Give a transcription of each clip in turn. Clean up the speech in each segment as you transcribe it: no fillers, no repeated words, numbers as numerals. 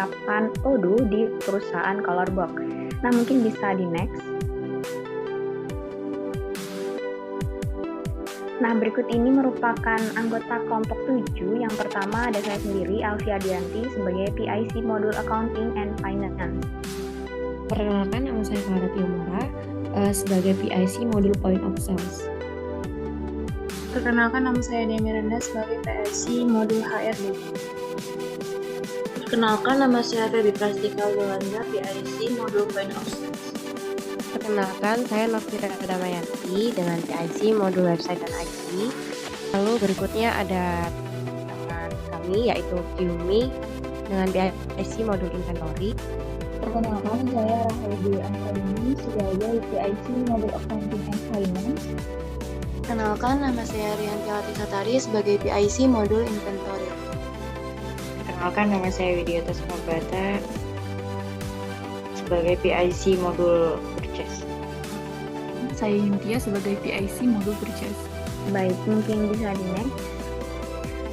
penerapan Odoo di perusahaan Colourbox. Nah, mungkin bisa di next. Nah, berikut ini merupakan anggota kelompok 7. Yang pertama ada saya sendiri, Alfia Dianti, sebagai PIC Modul Accounting and Finance. Perkenalkan, nama saya Farah Tiomara sebagai PIC Modul Point of Sales. Perkenalkan, nama saya Demi Renda sebagai PIC Modul HRD. Perkenalkan, nama saya Feby Prastika Yolanda, PIC Modul Point of Sales. Perkenalkan, saya Novira Damayanti dengan PIC Modul Website dan IT. Lalu berikutnya ada teman kami yaitu Kiumi dengan PIC Modul Inventory. Perkenalkan, saya Rahel Dwi Anfadini sebagai PIC Modul Accounting and Finance. Perkenalkan, nama saya Rianti Latisatari sebagai PIC Modul Inventory. Perkenalkan, nama saya Widiata Sumabata sebagai PIC Modul Purchase. Saya Yuntia sebagai PIC Modul Purchase. Baik, mungkin bisa di next.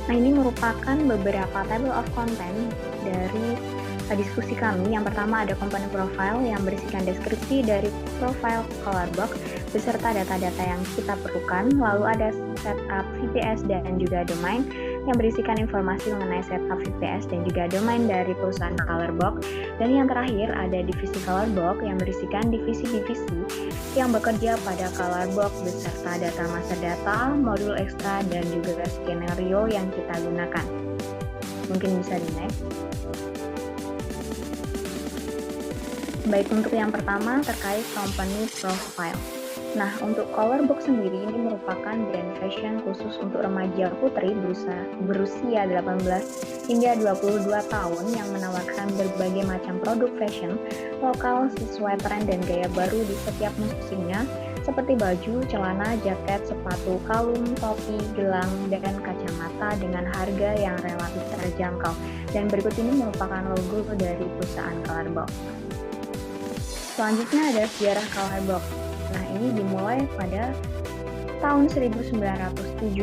Nah, ini merupakan beberapa table of content dari diskusi kami. Yang pertama ada komponen profile yang berisikan deskripsi dari profile Colourbox beserta data-data yang kita perlukan. Lalu ada setup VPS dan juga domain yang berisikan informasi mengenai setup VPS dan juga domain dari perusahaan Colourbox. Dan yang terakhir ada divisi Colourbox yang berisikan divisi-divisi yang bekerja pada Colourbox beserta data master data, modul ekstra, dan juga skenario yang kita gunakan. Mungkin bisa di next. Baik, untuk yang pertama terkait company profile. Nah, untuk Colourbox sendiri ini merupakan brand fashion khusus untuk remaja putri berusia 18 hingga 22 tahun yang menawarkan berbagai macam produk fashion lokal sesuai tren dan gaya baru di setiap musimnya, seperti baju, celana, jaket, sepatu, kalung, topi, gelang, dan kacamata dengan harga yang relatif terjangkau. Dan berikut ini merupakan logo dari perusahaan Colourbox. Selanjutnya ada sejarah Colourbox. Nah, ini dimulai pada tahun 1979,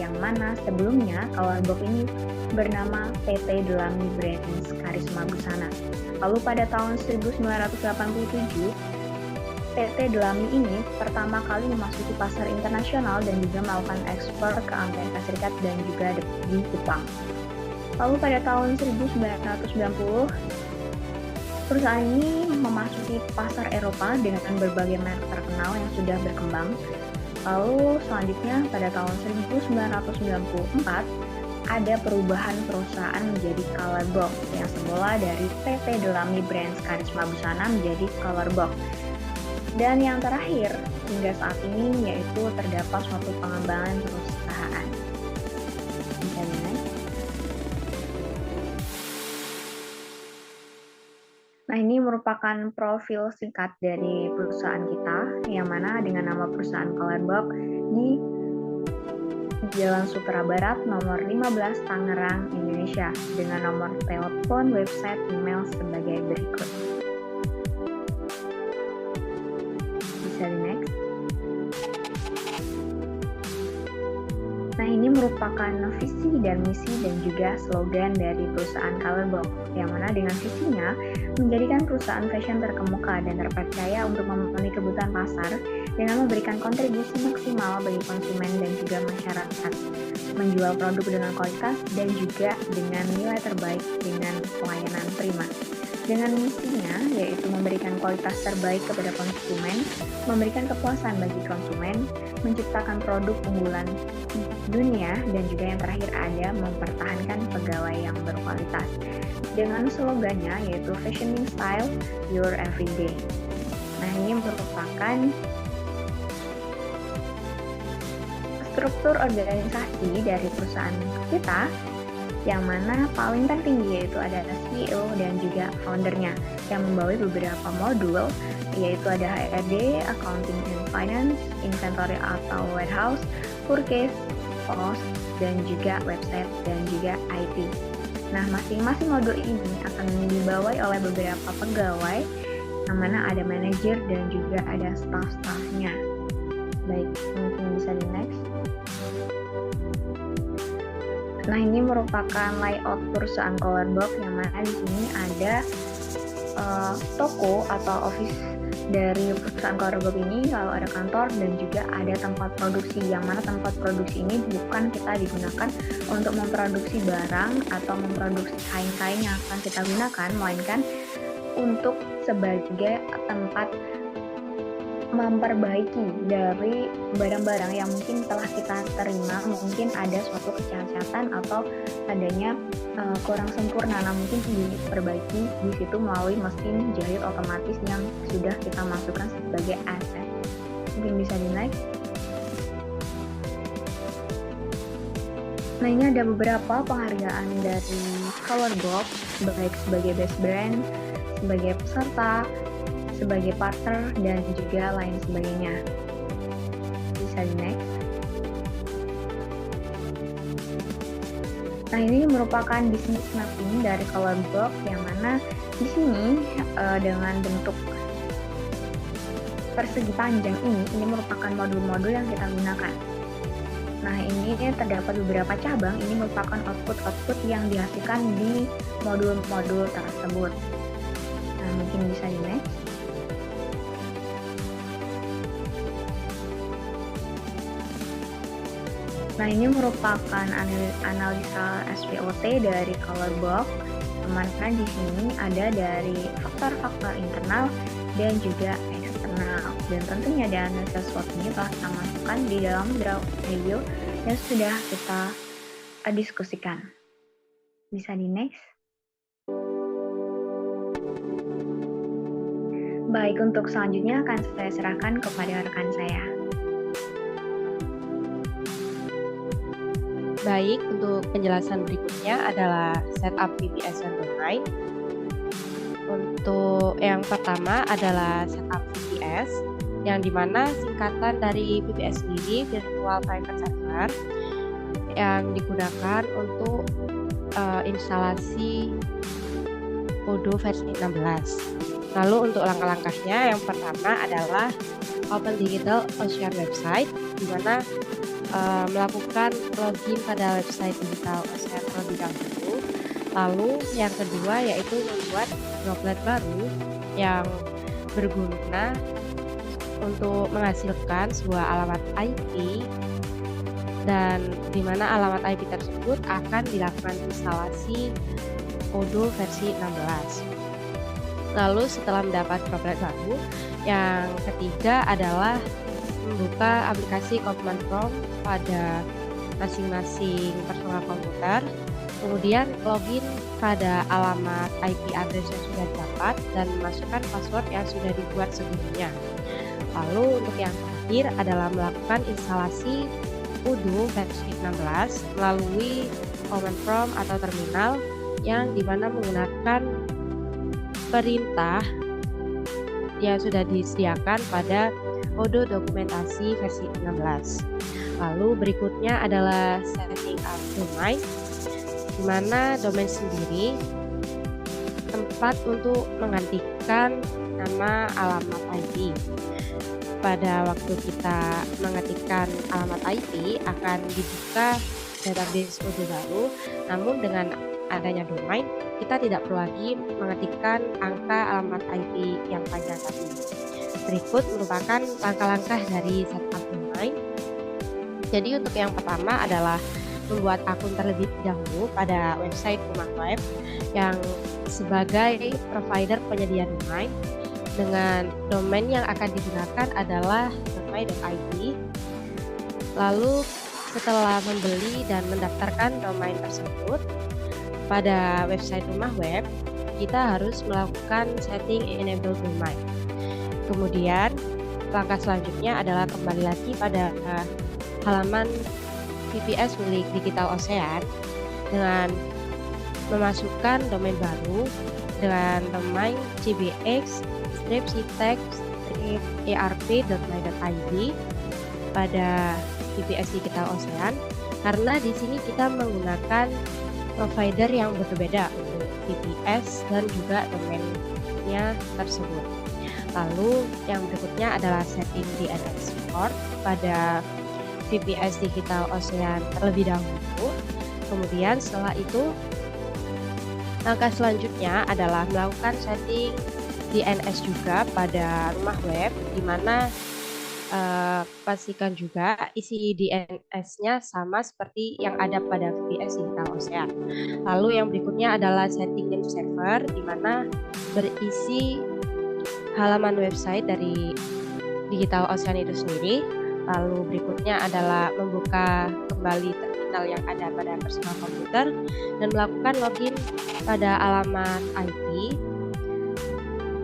yang mana sebelumnya Colourbox ini bernama PT Delami Brands Karisma Busana. Lalu pada tahun 1987, PT Delami ini pertama kali memasuki pasar internasional dan juga melakukan ekspor ke Amerika Serikat dan juga di Jepang. Lalu pada tahun 1990, perusahaan ini memasuki pasar Eropa dengan berbagai merek terkenal yang sudah berkembang. Lalu selanjutnya pada tahun 1994 ada perubahan perusahaan menjadi Colourbox yang semula dari PT Delami Brands Karisma Busana menjadi Colourbox. Dan yang terakhir hingga saat ini yaitu terdapat suatu pengembangan perusahaan. Nah, ini merupakan profil singkat dari perusahaan kita, yang mana dengan nama perusahaan Colourbox di Jalan Sutra Barat, nomor 15, Tangerang, Indonesia, dengan nomor telepon, website, email sebagai berikut. Bisa di next. Nah, ini merupakan visi dan misi dan juga slogan dari perusahaan Colourbox, yang mana dengan visinya menjadikan perusahaan fashion terkemuka dan terpercaya untuk memenuhi kebutuhan pasar dengan memberikan kontribusi maksimal bagi konsumen dan juga masyarakat, menjual produk dengan kualitas dan juga dengan nilai terbaik dengan pelayanan prima. Dengan misinya yaitu memberikan kualitas terbaik kepada konsumen, memberikan kepuasan bagi konsumen, menciptakan produk unggulan dunia, dan juga yang terakhir ada mempertahankan pegawai yang berkualitas. Dengan slogannya yaitu Fashioning Style Your Everyday. Nah, ini merupakan struktur organisasi dari perusahaan kita, yang mana paling tertinggi yaitu ada CEO dan juga foundernya yang membawahi beberapa modul, yaitu ada HRD, Accounting and Finance, Inventory atau Warehouse, Purchase, Post, dan juga website dan juga IT. Nah, masing-masing modul ini akan dibawahi oleh beberapa pegawai, yang mana ada manajer dan juga ada staff-staffnya. Baik, mungkin bisa di next. Nah, ini merupakan layout perusahaan Colourbox yang mana di sini ada toko atau office dari perusahaan Colourbox ini, lalu ada kantor dan juga ada tempat produksi, yang mana tempat produksi ini bukan kita digunakan untuk memproduksi barang atau memproduksi kain-kain yang akan kita gunakan, melainkan untuk sebagai tempat memperbaiki dari barang-barang yang mungkin telah kita terima, mungkin ada suatu kecacatan atau adanya kurang sempurna, nah mungkin diperbaiki di situ melalui mesin jahit otomatis yang sudah kita masukkan sebagai aset. Mungkin bisa di next. Nah, ini ada beberapa penghargaan dari Colourbox, baik sebagai best brand, sebagai peserta, sebagai partner, dan juga lain sebagainya. Bisa di next. Nah, ini merupakan business mapping dari Colourbox yang mana di sini dengan bentuk persegi panjang ini merupakan modul-modul yang kita gunakan. Nah, ini terdapat beberapa cabang, ini merupakan output-output yang dihasilkan di modul-modul tersebut. Nah, mungkin bisa di next. Nah, ini merupakan analisa SWOT dari Colourbox, mana di sini ada dari faktor-faktor internal dan juga eksternal. Dan tentunya di analisa SWOT ini telah kita masukkan di dalam draft review yang sudah kita diskusikan. Bisa di next. Baik, untuk selanjutnya akan saya serahkan kepada rekan saya. Baik, untuk penjelasan berikutnya adalah setup VPS dan domain. Untuk yang pertama adalah setup VPS, yang dimana singkatan dari VPS sendiri, Virtual Private Server, yang digunakan untuk instalasi Odoo versi 16. Lalu untuk langkah-langkahnya, yang pertama adalah Open Digital Ocean website, di mana melakukan login pada website Digital Ocean terlebih dahulu. Lalu yang kedua yaitu membuat droplet baru yang berguna untuk menghasilkan sebuah alamat IP, dan di mana alamat IP tersebut akan dilakukan instalasi Odoo versi 16. Lalu setelah mendapat droplet baru, yang ketiga adalah membuka aplikasi command prompt pada masing-masing personal komputer, kemudian login pada alamat IP address yang sudah didapat dan memasukkan password yang sudah dibuat sebelumnya. Lalu untuk yang terakhir adalah melakukan instalasi Odoo versi 16 melalui command prompt atau terminal yang dimana menggunakan perintah yang sudah disediakan pada Odoo dokumentasi versi 16. Lalu berikutnya adalah setting up domain, di mana domain sendiri tempat untuk menggantikan nama alamat IP. Pada waktu kita mengetikkan alamat IP akan dibuka database Odoo baru, namun dengan adanya domain kita tidak perlu lagi mengetikkan angka alamat IP yang panjang tadi. Berikut merupakan langkah-langkah dari setup domain. Jadi untuk yang pertama adalah membuat akun terlebih dahulu pada website rumah web yang sebagai provider penyedia domain, dengan domain yang akan digunakan adalah domain.id. Lalu setelah membeli dan mendaftarkan domain tersebut pada website rumah web, kita harus melakukan setting enable domain. Kemudian langkah selanjutnya adalah kembali lagi pada halaman VPS milik Digital Ocean dengan memasukkan domain baru dengan domain cbx-ctext-erp.my.id pada VPS Digital Ocean, karena di sini kita menggunakan provider yang berbeda untuk VPS dan juga domainnya tersebut. Lalu yang berikutnya adalah setting DNS port pada VPS Digital Ocean terlebih dahulu Kemudian setelah itu, langkah selanjutnya adalah melakukan setting DNS juga pada rumah web, di mana pastikan juga isi DNS-nya sama seperti yang ada pada VPS Digital Ocean. Lalu yang berikutnya adalah setting name server, di mana berisi halaman website dari Digital Ocean itu sendiri. Lalu berikutnya adalah membuka kembali terminal yang ada pada personal komputer dan melakukan login pada alamat IP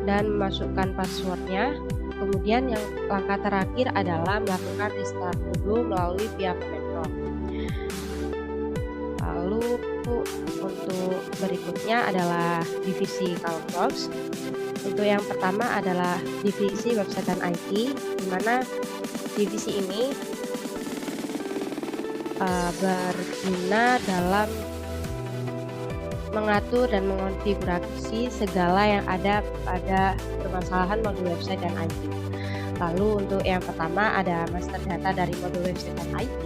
dan memasukkan passwordnya. Kemudian yang langkah terakhir adalah melakukan restart dulu melalui via command prompt. Lalu untuk berikutnya adalah divisi CalProx. Untuk yang pertama adalah divisi website dan IT, di mana divisi ini berguna dalam mengatur dan mengonfigurasi segala yang ada pada permasalahan modul website dan IT. Lalu untuk yang pertama ada master data dari modul website dan IT,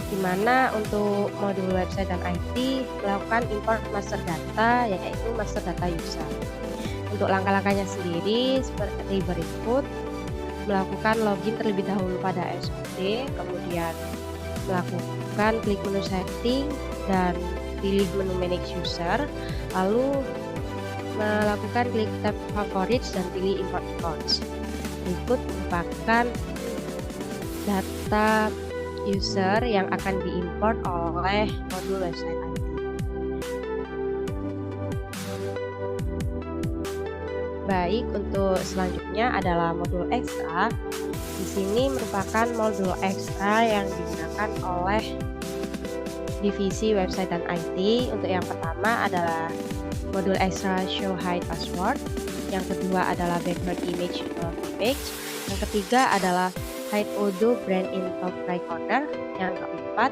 di mana untuk modul website dan IT melakukan import master data, yaitu master data user. Untuk langkah-langkahnya sendiri seperti berikut: melakukan login terlebih dahulu pada SOD, kemudian melakukan klik menu setting dan pilih menu manage user, lalu melakukan klik tab favorites dan pilih import accounts. Berikut merupakan data user yang akan diimport oleh modul website IT. Baik, untuk selanjutnya adalah modul ekstra. Di sini merupakan modul ekstra yang digunakan oleh divisi website dan IT. Untuk yang pertama adalah modul ekstra show hide password, yang kedua adalah backward image page, yang ketiga adalah hide Odoo brand in top right corner, yang keempat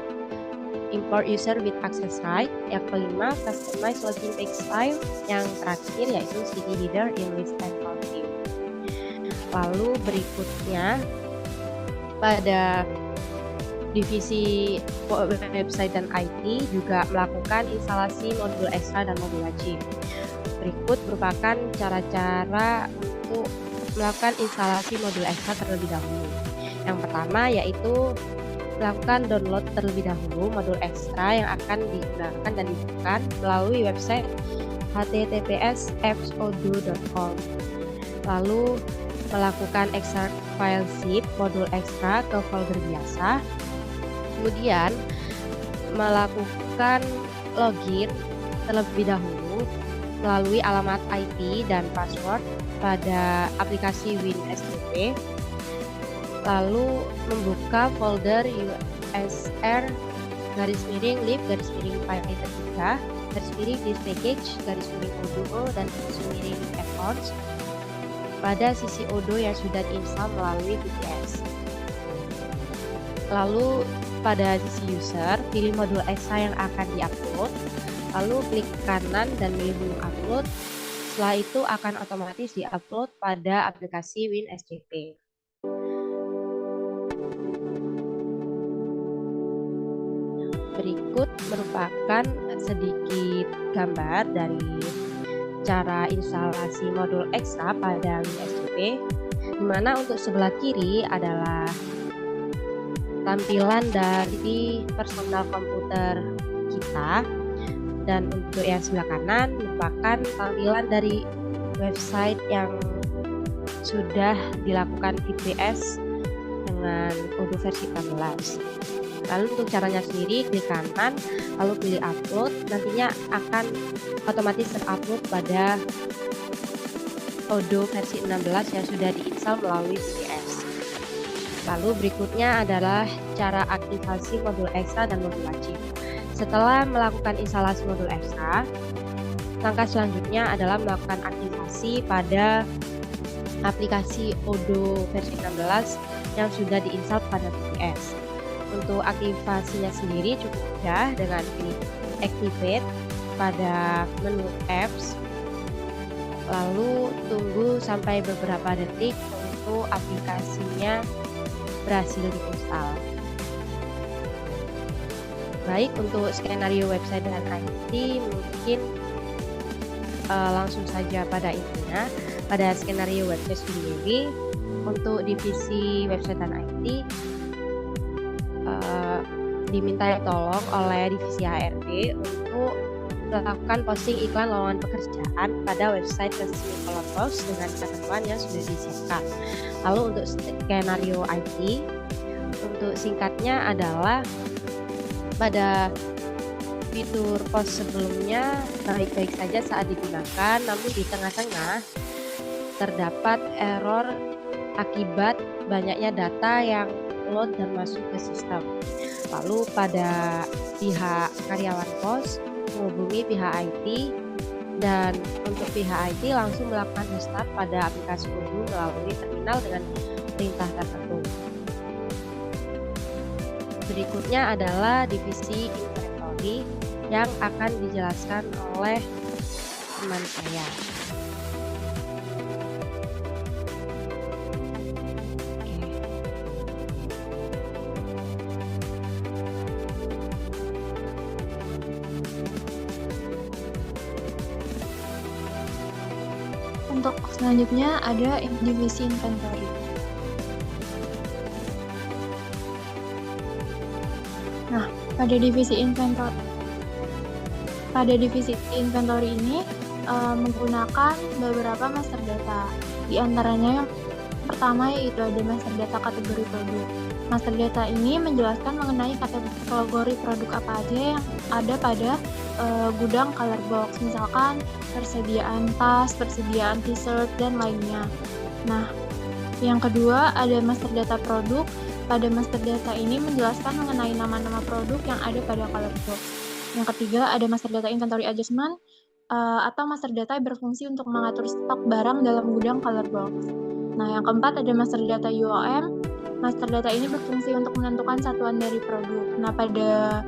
import user with access right, yang kelima customize login page style, yang terakhir yaitu cd header in list and count view. Lalu berikutnya pada divisi website dan IT juga melakukan instalasi modul ekstra dan modul wajib. Berikut merupakan cara-cara untuk melakukan instalasi modul ekstra terlebih dahulu. Yang pertama yaitu melakukan download terlebih dahulu modul ekstra yang akan digunakan dan dibuka melalui website https://apps.odoo.com. Lalu melakukan extract file zip modul ekstra ke folder biasa. Kemudian melakukan login terlebih dahulu melalui alamat IP dan password pada aplikasi WinSTP. Lalu membuka folder usr _lib _python 3 _this package _odoo dan _accounts pada sisi Odoo yang sudah diinstal melalui VPS. Lalu pada sisi user, pilih modul ekstra yang akan diupload, lalu klik kanan dan pilih menu upload. Setelah itu akan otomatis diupload pada aplikasi WinSTP. Berikut merupakan sedikit gambar dari cara instalasi modul ekstra pada WinSTP, di mana untuk sebelah kiri adalah tampilan dari personal komputer kita, dan untuk yang sebelah kanan merupakan tampilan dari website yang sudah dilakukan VPS dengan Odoo versi 16. Lalu untuk caranya sendiri, klik kanan, lalu pilih upload, nantinya akan otomatis terupload pada Odoo versi 16 yang sudah diinstal melalui VPS. Lalu berikutnya adalah cara aktivasi modul ekstra dan modul wajib. Setelah melakukan instalasi modul ekstra, langkah selanjutnya adalah melakukan aktivasi pada aplikasi Odoo versi 16 yang sudah diinstal pada VPS. Untuk aktivasinya sendiri cukup mudah dengan klik activate pada menu apps, lalu tunggu sampai beberapa detik untuk aplikasinya berhasil diinstal. Baik, untuk skenario website dan IT mungkin langsung saja pada intinya. Pada skenario website sendiri, untuk divisi website dan IT diminta tolong oleh divisi HRD untuk melakukan posting iklan lowongan pekerjaan pada website resmi Colorbox dengan ketentuan yang sudah disiapkan. Lalu untuk skenario IT, untuk singkatnya adalah pada fitur post sebelumnya baik-baik saja saat digunakan, namun di tengah-tengah terdapat error akibat banyaknya data yang load dan masuk ke sistem. Lalu pada pihak karyawan pos menghubungi pihak IT, dan untuk pihak IT langsung melakukan restart pada aplikasi Moodle melalui terminal dengan perintah tertentu. Berikutnya adalah divisi inventory yang akan dijelaskan oleh teman saya. Untuk selanjutnya ada divisi inventory. Nah, pada divisi inventory ini menggunakan beberapa master data. Di antaranya yang pertama yaitu ada master data kategori produk. Master data ini menjelaskan mengenai kategori produk apa aja yang ada pada gudang Colorbox, misalkan persediaan tas, persediaan t-shirt, dan lainnya. Nah, yang kedua ada master data produk. Pada master data ini menjelaskan mengenai nama-nama produk yang ada pada Colorbox. Yang ketiga ada master data inventory adjustment atau master data yang berfungsi untuk mengatur stok barang dalam gudang Colorbox. Nah, yang keempat ada master data UOM. Master data ini berfungsi untuk menentukan satuan dari produk. Nah, pada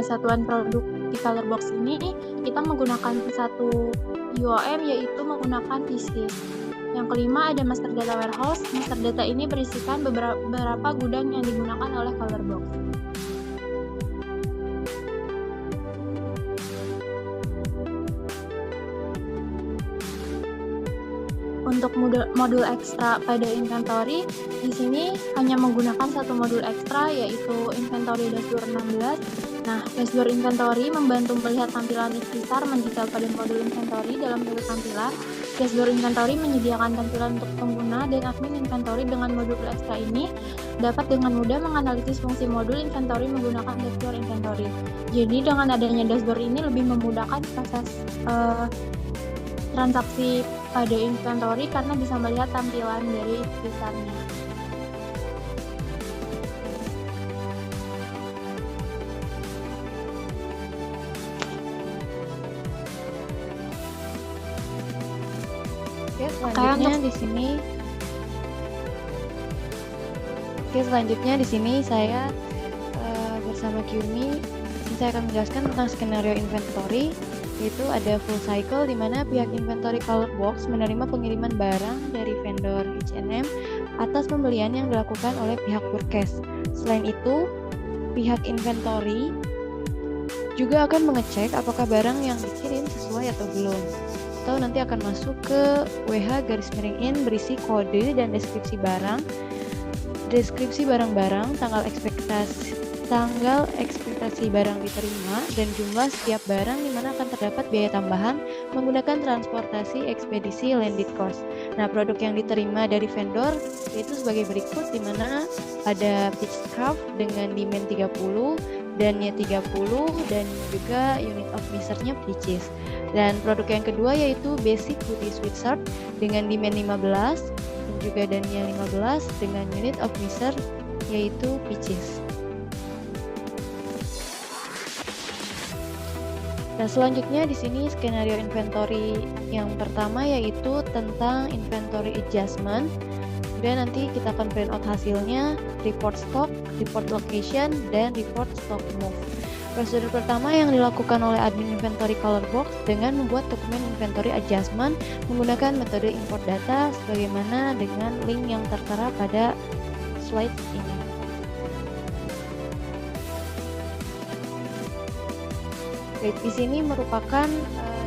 satuan produk di Colorbox ini kita menggunakan satu UOM yaitu menggunakan pieces. Yang kelima ada master data warehouse. Master data ini berisikan beberapa gudang yang digunakan oleh Colorbox. Untuk modul ekstra pada inventory, di sini hanya menggunakan satu modul ekstra yaitu inventory dashboard 16. Nah, dashboard inventory membantu melihat tampilan besar mendetail pada modul inventory dalam satu tampilan. Dashboard inventory menyediakan tampilan untuk pengguna dan admin inventory. Dengan modul ekstra ini dapat dengan mudah menganalisis fungsi modul inventory menggunakan dashboard inventory. Jadi dengan adanya dashboard ini lebih memudahkan proses transaksi pada inventory karena bisa melihat tampilan dari besarnya. Selanjutnya di sini saya bersama Kyumi, saya akan menjelaskan tentang skenario inventory, yaitu ada full cycle di mana pihak inventory Colorbox menerima pengiriman barang dari vendor H&M atas pembelian yang dilakukan oleh pihak purchase. Selain itu, pihak inventory juga akan mengecek apakah barang yang dikirim sesuai atau belum. Atau nanti akan masuk ke WH-in berisi kode dan deskripsi barang-barang, tanggal ekspektasi barang diterima, dan jumlah setiap barang di mana akan terdapat biaya tambahan menggunakan transportasi ekspedisi landed cost. Nah, produk yang diterima dari vendor yaitu sebagai berikut, di mana ada peach scarf dengan demand 30, dannya 30, dan juga unit of measure-nya peaches. Dan produk yang kedua yaitu basic hoodie sweatshirt dengan demand 15 dan juga dannya 15 dengan unit of measure yaitu peaches. Nah, selanjutnya di sini skenario inventory yang pertama yaitu tentang inventory adjustment. Dan nanti kita akan print out hasilnya, report stock, report location, dan report stock move. Prosedur pertama yang dilakukan oleh admin inventory Colorbox dengan membuat dokumen inventory adjustment menggunakan metode import data sebagaimana dengan link yang tertera pada slide ini. Baik, di sini merupakan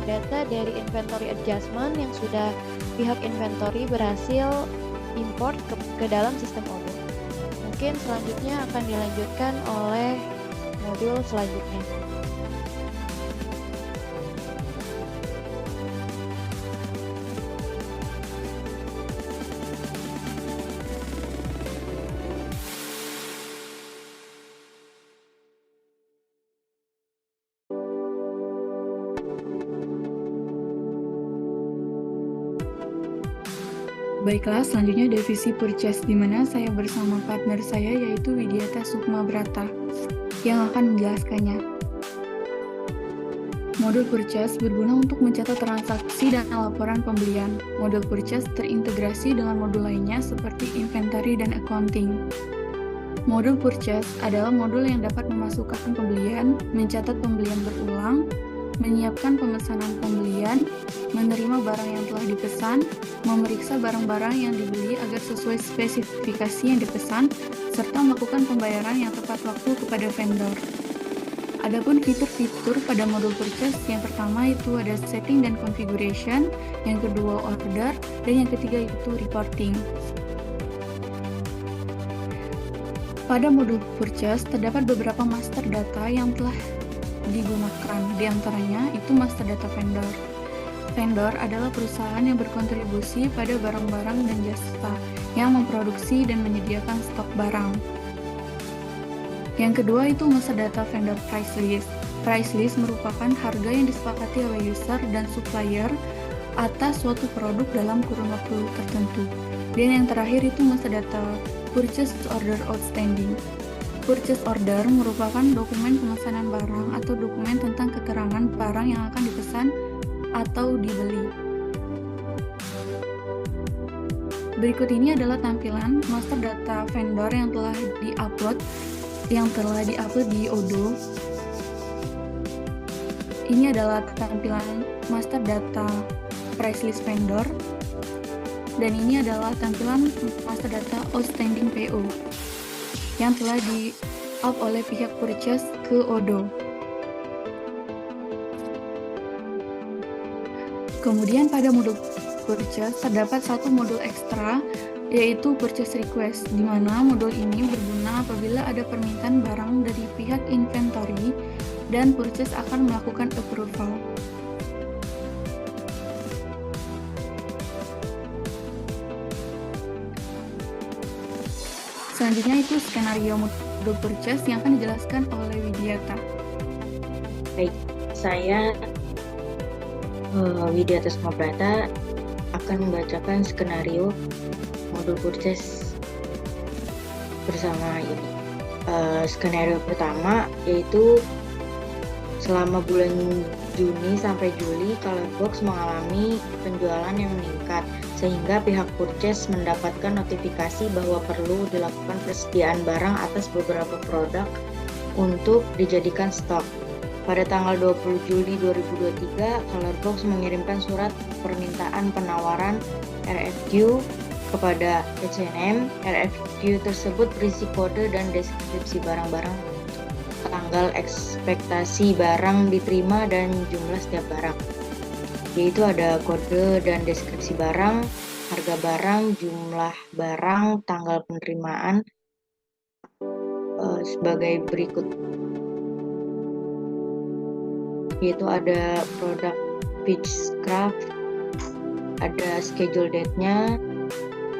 data dari inventory adjustment yang sudah pihak inventory berhasil import ke dalam sistem OBO. Mungkin selanjutnya akan dilanjutkan oleh modul selanjutnya. Baiklah, selanjutnya divisi purchase, di mana saya bersama partner saya yaitu Widyata Sukma Brata yang akan menjelaskannya. Modul purchase berguna untuk mencatat transaksi dan laporan pembelian. Modul purchase terintegrasi dengan modul lainnya seperti inventory dan accounting. Modul purchase adalah modul yang dapat memasukkan pembelian, mencatat pembelian berulang, menyiapkan pemesanan pembelian, menerima barang yang telah dipesan, memeriksa barang-barang yang dibeli agar sesuai spesifikasi yang dipesan, serta melakukan pembayaran yang tepat waktu kepada vendor. Adapun fitur-fitur pada modul purchase, yang pertama itu ada setting dan configuration, yang kedua order, dan yang ketiga itu reporting. Pada modul purchase terdapat beberapa master data yang telah digunakan, di antaranya itu master data vendor. Vendor adalah perusahaan yang berkontribusi pada barang-barang dan jasa yang memproduksi dan menyediakan stok barang. Yang kedua itu master data vendor price list. Price list merupakan harga yang disepakati oleh user dan supplier atas suatu produk dalam kurun waktu tertentu. Dan yang terakhir itu master data purchase order outstanding. Purchase order merupakan dokumen pemesanan barang atau dokumen tentang keterangan barang yang akan dipesan atau dibeli. Berikut ini adalah tampilan master data vendor yang telah diupload di Odoo. Ini adalah tampilan master data price list vendor, dan ini adalah tampilan master data outstanding PO yang telah di-up oleh pihak purchase ke Odoo. Kemudian pada modul purchase terdapat satu modul ekstra, yaitu purchase request, di mana modul ini berguna apabila ada permintaan barang dari pihak inventory dan purchase akan melakukan approval. Selanjutnya itu skenario modul purchase yang akan dijelaskan oleh Widyata. Baik, saya Widyata Sukma Brata akan membacakan skenario modul purchase bersama ini. Skenario pertama yaitu selama bulan Juni sampai Juli, Colorbox mengalami penjualan yang meningkat, sehingga pihak purchase mendapatkan notifikasi bahwa perlu dilakukan persediaan barang atas beberapa produk untuk dijadikan stok. Pada tanggal 20 Juli 2023, Colorbox mengirimkan surat permintaan penawaran RFQ kepada H&M. RFQ tersebut berisi kode dan deskripsi barang-barang, tanggal ekspektasi barang diterima, dan jumlah setiap barang. Yaitu ada kode dan deskripsi barang, harga barang, jumlah barang, tanggal penerimaan sebagai berikut. Yaitu ada produk Beechcraft, ada schedule date-nya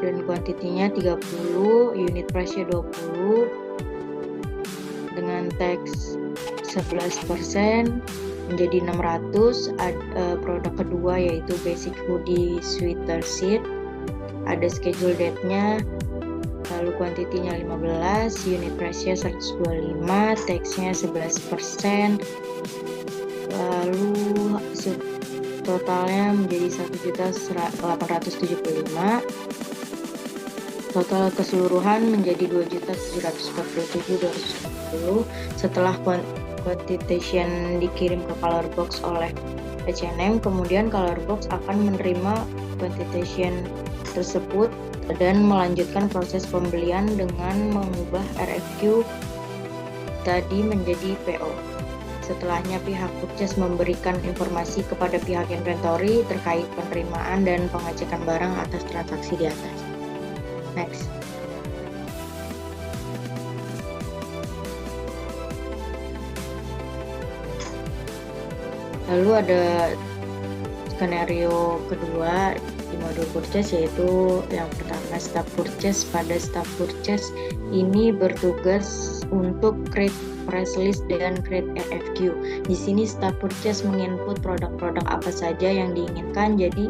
dan kuantitinya 30, unit price-nya 20 dengan tax 11% menjadi 600. Produk kedua yaitu basic hoodie sweater sheet, ada schedule date-nya, lalu kuantitinya 15, unit price-nya 125, tax-nya 11%, lalu totalnya menjadi 1.875. Total keseluruhan menjadi 2.747.210 setelah quotation dikirim ke Colorbox oleh H&M. Kemudian Colorbox akan menerima quotation tersebut dan melanjutkan proses pembelian dengan mengubah RFQ tadi menjadi PO. Setelahnya pihak purchase memberikan informasi kepada pihak inventory terkait penerimaan dan pengecekan barang atas transaksi di atas. Next. Lalu ada skenario kedua di modul purchase, yaitu yang pertama staff purchase. Pada staff purchase ini bertugas untuk create press list dan create RFQ. Di sini staff purchase menginput produk-produk apa saja yang diinginkan. Jadi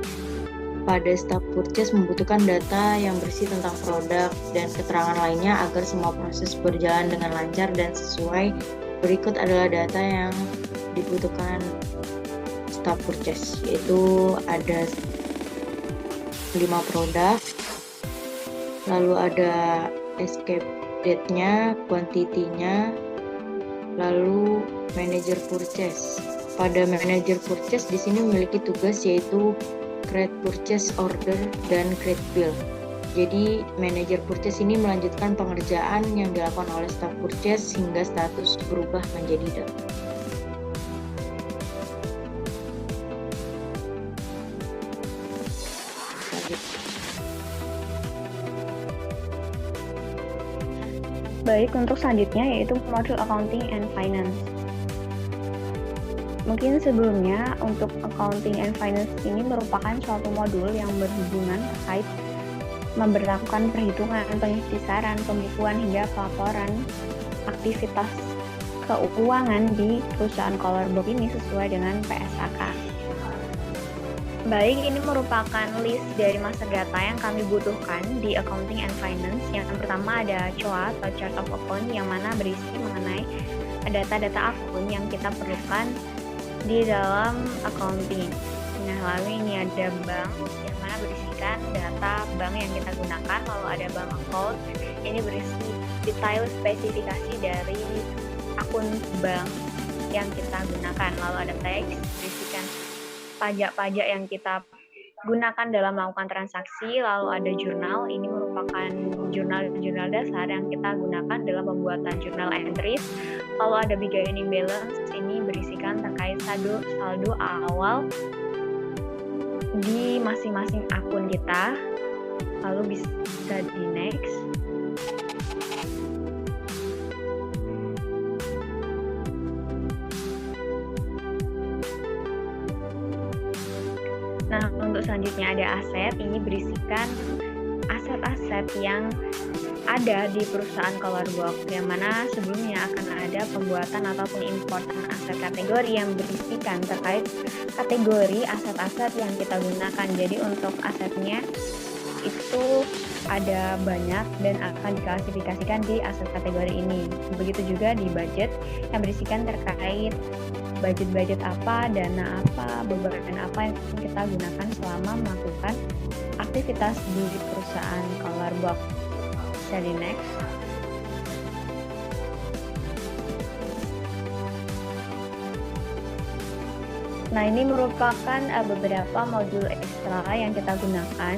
pada staff purchase membutuhkan data yang bersih tentang produk dan keterangan lainnya agar semua proses berjalan dengan lancar dan sesuai. Berikut adalah data yang dibutuhkan staff purchase, yaitu ada 5 produk, lalu ada escape date-nya, quantity-nya, lalu manager purchase. Pada manager purchase di sini memiliki tugas yaitu create purchase order dan create bill. Jadi manager purchase ini melanjutkan pengerjaan yang dilakukan oleh staff purchase hingga status berubah menjadi done. Baik, untuk selanjutnya yaitu modul accounting and finance. Mungkin sebelumnya untuk accounting and finance ini merupakan suatu modul yang berhubungan terkait memberlakukan perhitungan, penghisaran, pembukuan hingga pelaporan aktivitas keuangan di perusahaan Colourbox ini sesuai dengan PSAK. Baik, ini merupakan list dari master data yang kami butuhkan di accounting and finance. Yang pertama ada COA atau chart of account yang mana berisi mengenai data-data akun yang kita perlukan di dalam accounting. Nah, lalu ini ada bank yang mana berisikan data bank yang kita gunakan. Lalu ada bank account, ini berisi detail spesifikasi dari akun bank yang kita gunakan. Lalu ada teks, berisikan pajak-pajak yang kita gunakan dalam melakukan transaksi. Lalu ada jurnal, ini merupakan jurnal dasar yang kita gunakan dalam pembuatan jurnal entries. Lalu ada beginning balance, ini berisikan terkait saldo awal di masing-masing akun kita. Lalu bisa di next. Nah, untuk selanjutnya ada aset. Ini berisikan aset-aset yang ada di perusahaan Colourbox, yang mana sebelumnya akan ada pembuatan atau pengimportan aset kategori yang berisikan terkait kategori aset-aset yang kita gunakan. Jadi untuk asetnya itu ada banyak dan akan diklasifikasikan di aset kategori ini. Begitu juga di budget yang berisikan terkait budget apa, dana apa, beban apa yang kita gunakan selama melakukan aktivitas di perusahaan Colourbox. Bisa di next. Nah, ini merupakan beberapa modul ekstra yang kita gunakan.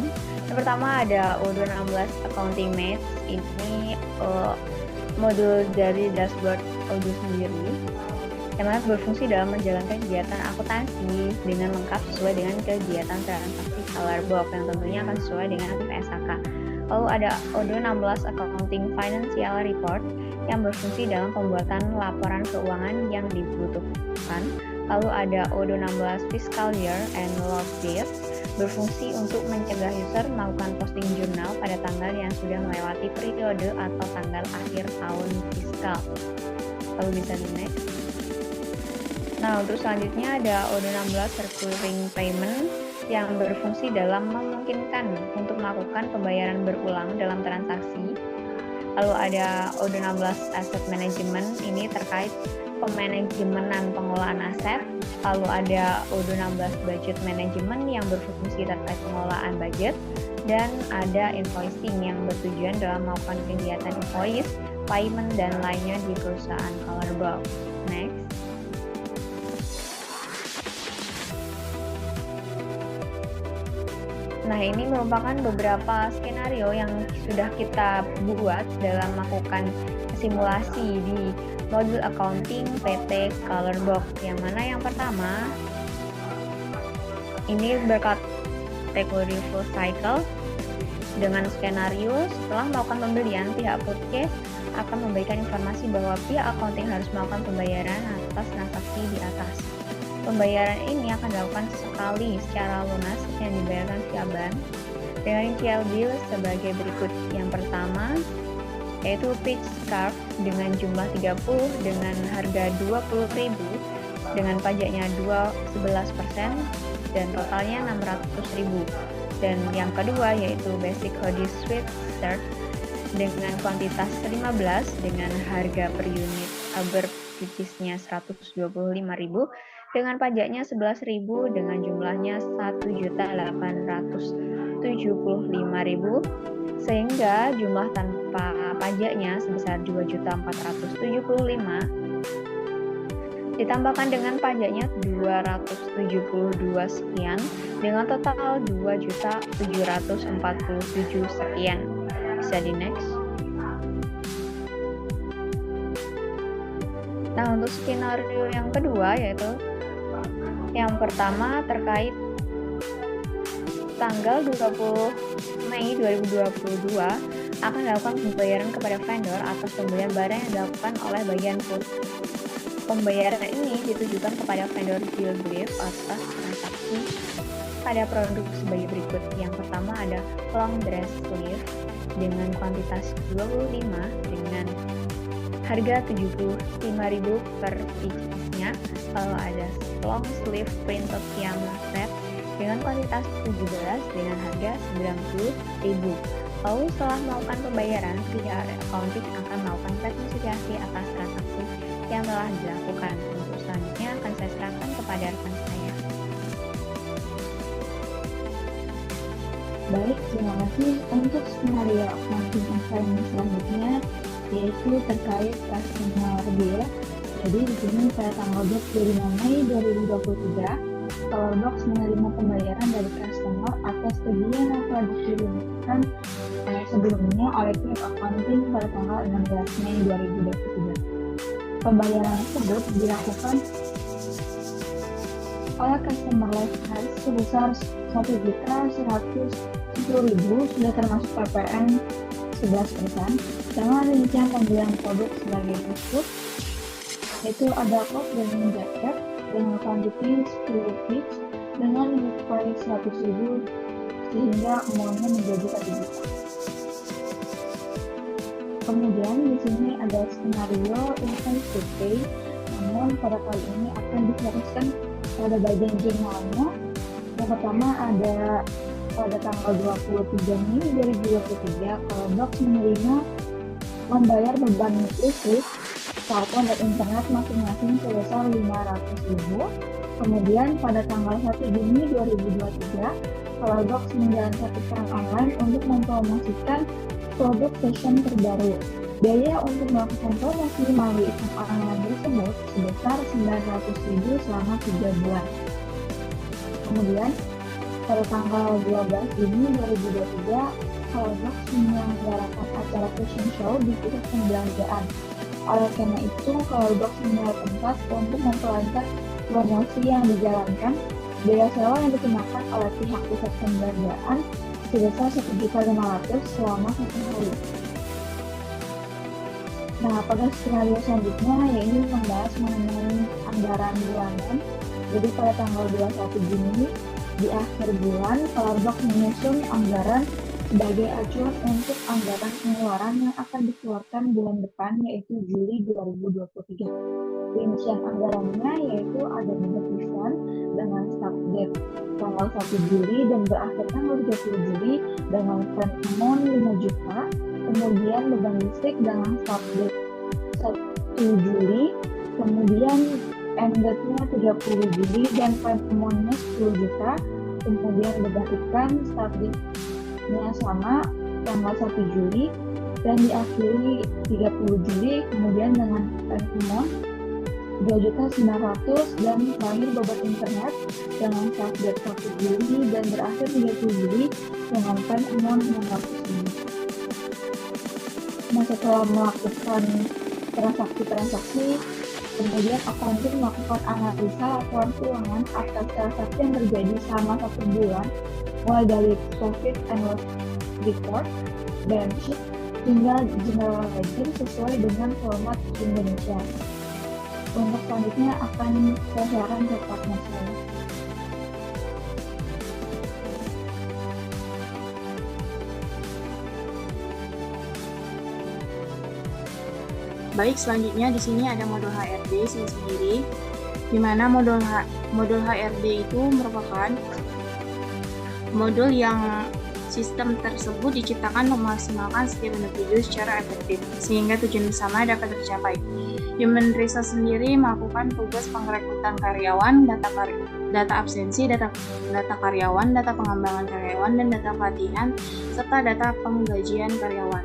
Yang pertama ada O216 Accounting Math. Ini modul dari dashboard Odoo sendiri, yang mana berfungsi dalam menjalankan kegiatan akuntansi dengan lengkap sesuai dengan kegiatan transaksi Colourbox yang tentunya akan sesuai dengan PSAK. Lalu ada O216 Accounting Financial Report yang berfungsi dalam pembuatan laporan keuangan yang dibutuhkan. Lalu ada O216 Fiscal Year and Log Sheet berfungsi untuk mencegah user melakukan posting jurnal pada tanggal yang sudah melewati periode atau tanggal akhir tahun fiskal. Lalu bisa di next. Nah, untuk selanjutnya ada O216 Recurring Payment yang berfungsi dalam memungkinkan untuk melakukan pembayaran berulang dalam transaksi. Lalu ada O216 Asset Management, ini terkait pemanajemenan pengelolaan aset. Lalu ada O216 Budget Management yang berfungsi terkait pengelolaan budget. Dan ada invoicing yang bertujuan dalam melakukan kegiatan invoice, payment, dan lainnya di perusahaan Colourbox. Next. Nah, ini merupakan beberapa skenario yang sudah kita buat dalam melakukan simulasi di modul accounting PT Colorbox. Yang mana yang pertama, ini berkategori full cycle dengan skenario setelah melakukan pembelian, pihak purchase akan memberikan informasi bahwa pihak accounting harus melakukan pembayaran atas transaksi di atas. Pembayaran ini akan dilakukan sekali secara lunas yang dibayarkan via bank dengan rincian bill sebagai berikut. Yang pertama yaitu pitch scarf dengan jumlah 30 dengan harga 20.000 dengan pajaknya 11% dan totalnya 600.000. Dan yang kedua yaitu basic hoodie sweatshirt dengan kuantitas 15 dengan harga per unit purchase-nya 125.000 dengan pajaknya 11.000 dengan jumlahnya 1.875.000 sehingga jumlah tanpa pajaknya sebesar 2.475 ditambahkan dengan pajaknya 272 sekian dengan total 2.747 sekian. Bisa di next. Nah, untuk skenario yang kedua yaitu yang pertama terkait tanggal 20 Mei 2022 akan dilakukan pembayaran kepada vendor atas pembelian barang yang dilakukan oleh bagian food. Pembayaran ini ditujukan kepada vendor Gilbrief atas transaksi pada produk sebagai berikut. Yang pertama ada long dress sleeve dengan kuantitas 25 dengan harga 75.000 per piece-nya. Lalu ada long sleeve printed piyama set dengan kuantitas 17 dengan harga 90.000. Lalu setelah melakukan pembayaran, pihak accounting akan melakukan rekonsiliasi atas transaksi yang telah dilakukan. Untuk selanjutnya akan saya serahkan kepada rekan saya. Baik, terima kasih. Untuk skenario accounting assignment selanjutnya yaitu terkait customer bill. Jadi di sini pada tanggal 25 Mei 2023 Colorbox menerima pembayaran dari customer atas tagihan yang telah dikirimkan sebelumnya oleh pihak accounting pada tanggal 16 Mei 2023. Pembayaran tersebut dilakukan oleh customer lifetime sebesar 1.110.000 sudah termasuk PPN 11% dengan rincian pembelian produk sebagai berikut, yaitu ada coat dan jaket dengan kuantiti 10 piece dengan limit price 100.000 sehingga amountnya menjadi 1 juta. Kemudian di sini ada skenario incentive pay, namun pada kali ini akan difokuskan pada bagian jurnalnya. Yang pertama ada pada tanggal 23 Mei 2023 Colorbox menerima membayar beban listrik, telepon dan internet masing-masing sebesar 500.000. Kemudian pada tanggal 1 Juni 2023 Colorbox menjalankan iklan online untuk mempromosikan produk fashion terbaru. Biaya untuk melakukan promosi melalui iklan online tersebut sebesar 900.000 selama 3 bulan. Kemudian pada tanggal 12 Juni 2023 Colorbox menyelenggarakan acara fashion show di pusat perbelanjaan. Oleh karena itu, Colorbox menyewa tempat untuk memperlancar promosi yang dijalankan. Biaya sewa yang dikenakan oleh pihak pusat perbelanjaan sebesar 1.500.000 selama 1 hari. Nah, pada skenario selanjutnya yaitu membahas mengenai anggaran bulanan. Jadi pada tanggal 21 Juni di akhir bulan, Colorbox menyusun anggaran sebagai acuan untuk anggaran pengeluaran yang akan dikeluarkan bulan depan yaitu Juli 2023. Rincian anggarannya yaitu ada beban dengan start date tanggal 1 Juli dan berakhir tanggal 30 Juli dengan spend amount 5 juta. Kemudian beban listrik dengan start date 1 Juli, kemudian end date-nya 30 Juli dan spend amount-nya 10 juta. Kemudian beban ikan start date-nya sama tanggal 1 Juli dan diakhiri 30 Juli, kemudian dengan spend amount 2.900.000 dan terakhir bobot internet dengan start date 1 Juli dan berakhir 30 Juli dengan pen amount 600.000. Nah, setelah melakukan transaksi-transaksi, kemudian accounting melakukan analisa laporan keuangan atas transaksi yang terjadi selama 1 bulan, mulai dari profit and loss report, balance sheet, hingga general ledger sesuai dengan format Indonesia. Untuk selanjutnya akan saya share ke partner saya. Baik, selanjutnya di sini ada modul HRD sendiri, di mana modul HRD itu merupakan modul yang sistem tersebut diciptakan untuk memaksimalkan setiap individu secara efektif, sehingga tujuan bersama dapat tercapai. Human Resource sendiri melakukan tugas pengrekrutan karyawan, data absensi, data karyawan, data pengembangan karyawan, dan data pelatihan, serta data penggajian karyawan.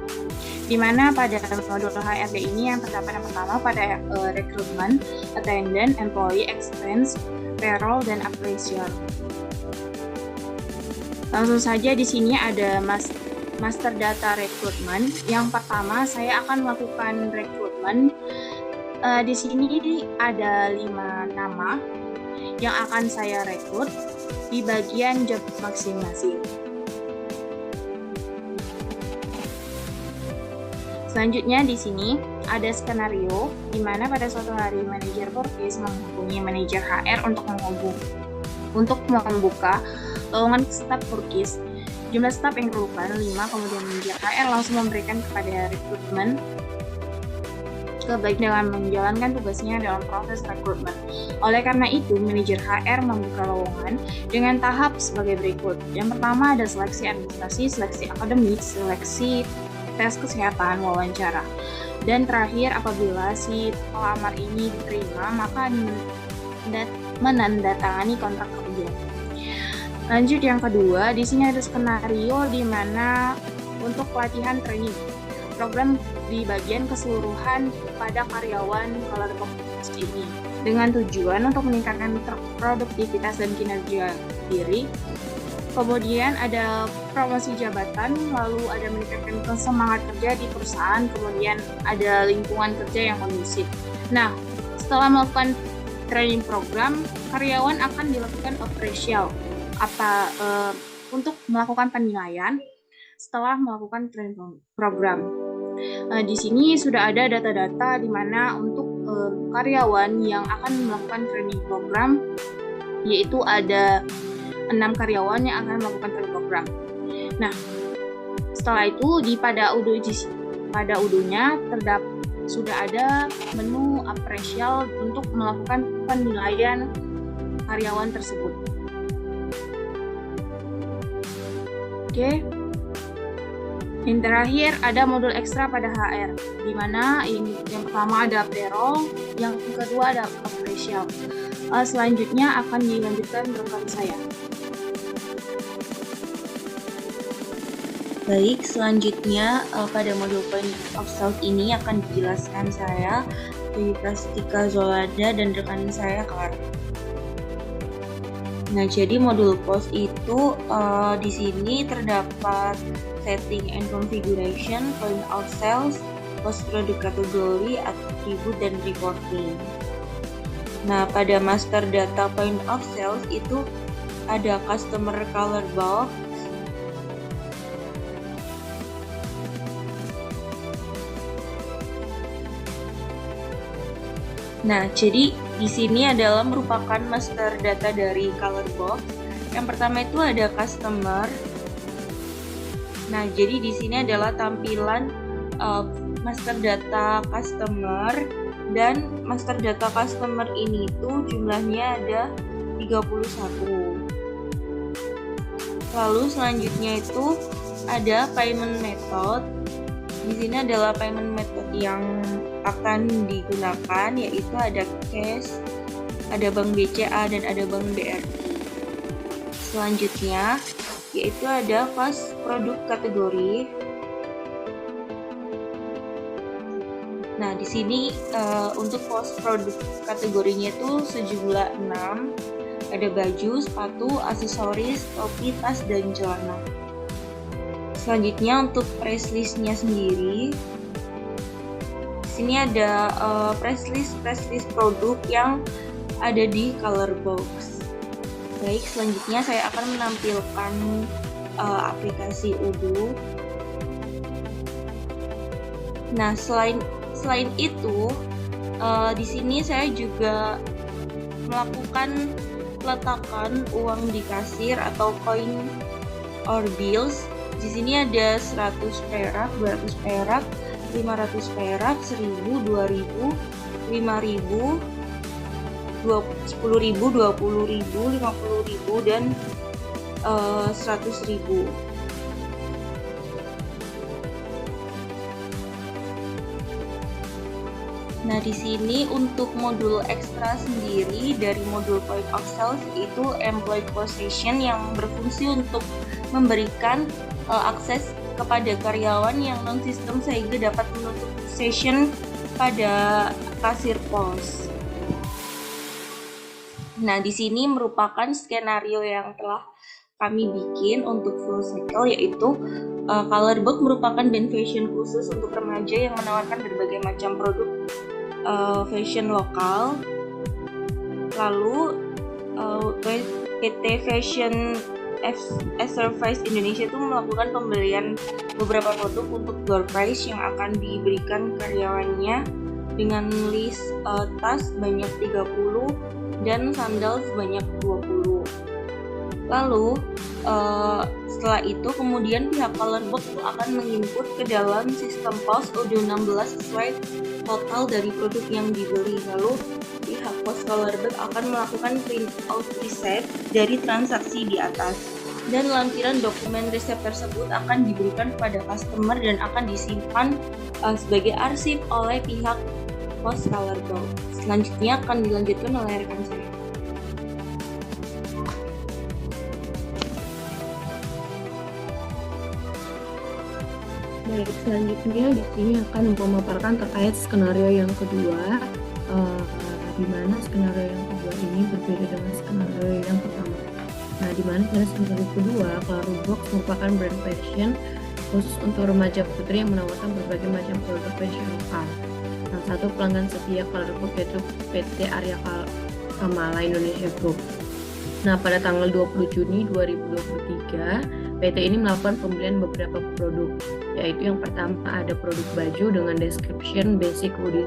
Di mana pada modul HRD ini yang terdapat yang pertama pada rekrutmen, attendant, employee expense, payroll, dan appraisal. Langsung saja di sini ada master data rekrutmen. Yang pertama saya akan melakukan rekrutmen. Di sini ada 5 nama yang akan saya rekrut di bagian job masing-masing. Selanjutnya di sini ada skenario di mana pada suatu hari manajer Purkis menghubungi manajer HR untuk membuka lowongan staf Purkis. Jumlah staf yang diperlukan 5, kemudian manajer HR langsung memberikan kepada rekrutmen baik dengan menjalankan tugasnya dalam proses rekrutmen. Oleh karena itu, manajer HR membuka lowongan dengan tahap sebagai berikut. Yang pertama ada seleksi administrasi, seleksi akademik, seleksi tes kesehatan, wawancara. Dan terakhir, apabila si pelamar ini diterima, maka menandatangani kontrak kerja. Lanjut yang kedua, di sini ada skenario di mana untuk pelatihan training program di bagian keseluruhan pada karyawan Colorbox ini dengan tujuan untuk meningkatkan produktivitas dan kinerja diri. Kemudian ada promosi jabatan, lalu ada meningkatkan semangat kerja di perusahaan, kemudian ada lingkungan kerja yang kondusif. Nah, setelah melakukan training program, karyawan akan dilakukan appraisal untuk melakukan penilaian setelah melakukan training program. Di sini sudah ada data-data di mana untuk karyawan yang akan melakukan training program, yaitu ada 6 karyawan yang akan melakukan training program. Nah, setelah itu pada UDO-nya sudah ada menu appraisal untuk melakukan penilaian karyawan tersebut. Oke. Yang terakhir ada modul ekstra pada HR, di mana yang pertama ada payroll, yang kedua ada appraisal. Selanjutnya akan dilanjutkan rekan saya. Baik, selanjutnya pada modul point of sales ini akan dijelaskan saya dari Prastika Zolada dan rekan saya Clara. Nah, jadi modul post itu di sini terdapat setting and configuration, point of sales, post product category, attribute, dan reporting. Nah, pada master data point of sales itu ada customer color box, nah, jadi di sini adalah merupakan master data dari color box. Yang pertama itu ada customer. Nah, jadi di sini adalah tampilan master data customer, dan master data customer ini itu jumlahnya ada 31. Lalu selanjutnya itu ada payment method. Di sini adalah payment method yang akan digunakan, yaitu ada cash, ada bank BCA, dan ada bank BRI. Selanjutnya yaitu ada fast product kategori. Nah, di sini untuk pos produk kategorinya itu sejumlah 6. Ada baju, sepatu, aksesoris, topi, tas, dan celana. Selanjutnya untuk price list-nya sendiri. Di sini ada price list produk yang ada di Colorbox. Baik, selanjutnya saya akan menampilkan aplikasi Odoo. Nah, selain itu, di sini saya juga melakukan peletakan uang di kasir atau koin or bills. Di sini ada 100 perak, 200 perak, 500 perak, 1000, 2000, 5000, 10.000, 20.000, 50.000, dan 100.000. Nah, di sini untuk modul ekstra sendiri dari modul Point of Sales itu Employee Possession yang berfungsi untuk memberikan akses kepada karyawan yang non-sistem sehingga dapat menutup session pada kasir pos. Nah, di sini merupakan skenario yang telah kami bikin untuk full cycle, yaitu Colorbox merupakan band fashion khusus untuk remaja yang menawarkan berbagai macam produk fashion lokal. Lalu PT Fashion as Service Indonesia itu melakukan pembelian beberapa produk untuk door prize yang akan diberikan karyawannya dengan list tas sebanyak 30 dan sandal sebanyak 20. Lalu setelah itu kemudian pihak Colorbox akan menginput ke dalam sistem pos Odoo 16 sesuai total dari produk yang dibeli. Lalu pihak pos Colorbox akan melakukan print out receipt dari transaksi di atas, dan lampiran dokumen resep tersebut akan diberikan kepada customer dan akan disimpan sebagai arsip oleh pihak pos Colorbox. Selanjutnya akan dilanjutkan oleh rekan saya. Baik, selanjutnya di sini akan memaparkan terkait skenario yang kedua, di mana skenario yang kedua ini berbeda dengan skenario yang pertama. Nah, di mana pada skenario kedua, Colorbox merupakan brand fashion khusus untuk remaja putri yang menawarkan berbagai macam produk fashion lokal. Salah satu pelanggan setia Colorbox yaitu PT Arya Kamala Indonesia Group. Nah, pada tanggal 20 Juni 2023, PT ini melakukan pembelian beberapa produk, yaitu yang pertama ada produk baju dengan description basic hoodie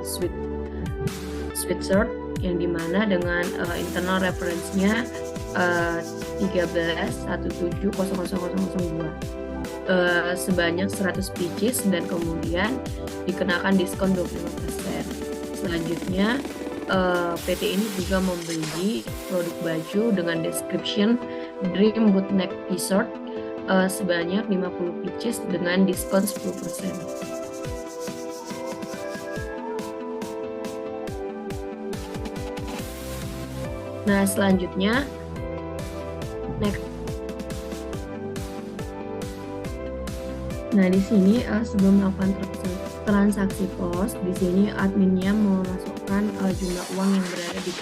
sweatshirt yang dimana dengan internal reference-nya 13170002 sebanyak 100 pieces dan kemudian dikenakan diskon 25%. Selanjutnya PT ini juga membeli produk baju dengan description Dream Bootneck T-shirt sebanyak 50 pieces dengan diskon 10%. Nah, selanjutnya next. Nah, di sini sebelum melakukan transaksi pos, di sini adminnya memasukkan jumlah uang yang berada di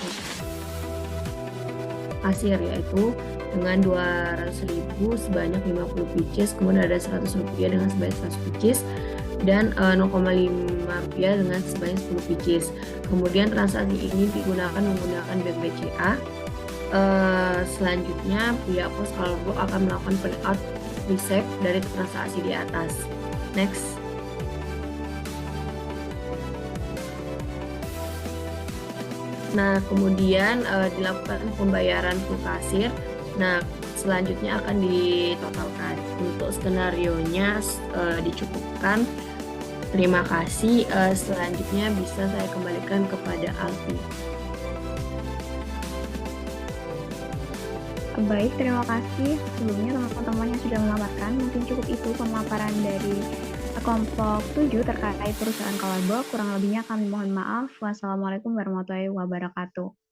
kasir, yaitu dengan 200.000 sebanyak 50 pieces, kemudian ada 100 rupiah dengan sebanyak 100 pieces, dan 0,5 rupiah dengan sebanyak 10 pieces. Kemudian transaksi ini menggunakan bank BCA. Selanjutnya pihak pos Colorbox akan melakukan print-out receipt dari transaksi di atas. Next. Nah, kemudian dilakukan pembayaran full kasir. Nah, selanjutnya akan ditotalkan. Untuk skenarionya dicukupkan. Terima kasih. Selanjutnya bisa saya kembalikan kepada Alfi. Baik, terima kasih. Sebelumnya teman-teman yang sudah melaporkan, mungkin cukup itu pemaparan dari kelompok 7 terkait perusahaan Colorbox. Kurang lebihnya kami mohon maaf. Wassalamualaikum warahmatullahi wabarakatuh.